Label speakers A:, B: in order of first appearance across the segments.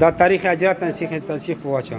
A: دا تاریخ اجرا تنسیخ تنسیخ ہوا اچھا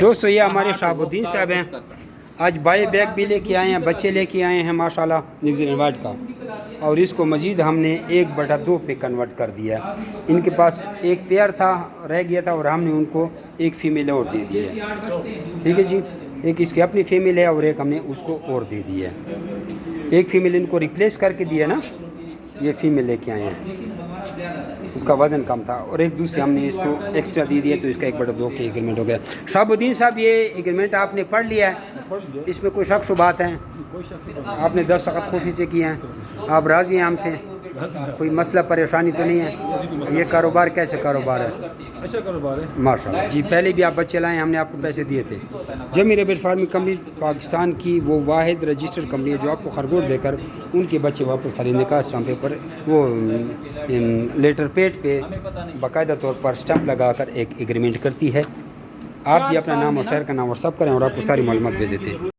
A: دوستو یہ ہمارے شہاب الدین صاحب ہیں، آج بائی بیگ بھی لے کے آئے ہیں، بچے لے کے آئے ہیں ماشاءاللہ نیوزی لینڈ وائٹ کا، اور اس کو مزید ہم نے 1/2 پہ کنورٹ کر دیا ہے۔ ان کے پاس ایک پیئر تھا رہ گیا تھا اور ہم نے ان کو ایک فیمیل اور دے دی ہے، ٹھیک ہے جی، ایک اس کی اپنی فیمیل ہے اور ایک ہم نے اس کو اور دے دی ہے۔ ایک فیمیل ان کو ریپلیس کر کے دیا نا، یہ فیمیل لے کے آئے ہیں، اس کا وزن کم تھا، اور ایک دوسری ہم نے اس کو ایکسٹرا دی ہے تو اس کا 1/2 کے ایگریمنٹ ہو گیا۔ شہاب الدین صاحب یہ ایگریمنٹ آپ نے پڑھ لیا ہے، اس میں کوئی شک شبہات ہیں؟ آپ نے دستخط خوشی سے کیے ہیں، آپ راضی ہیں ہم سے؟ کوئی مسئلہ پریشانی تو نہیں ہے؟ یہ کاروبار کیسے کاروبار ہے؟
B: اچھا کاروبار ہے
A: ماشاء اللہ جی۔ پہلے بھی آپ بچے لائیں، ہم نے آپ کو پیسے دیے تھے۔ جمی ریبٹ فارمنگ کمپنی پاکستان کی وہ واحد رجسٹرڈ کمپنی ہے جو آپ کو خرگوش دے کر ان کے بچے واپس خریدنے کا اسٹمپ پیپر وہ لیٹر پیڈ پہ باقاعدہ طور پر اسٹمپ لگا کر ایک ایگریمنٹ کرتی ہے۔ آپ بھی اپنا نام اور شہر کا نام واٹس ایپ کریں اور آپ کو ساری معلومات بھیج دیتے ہیں۔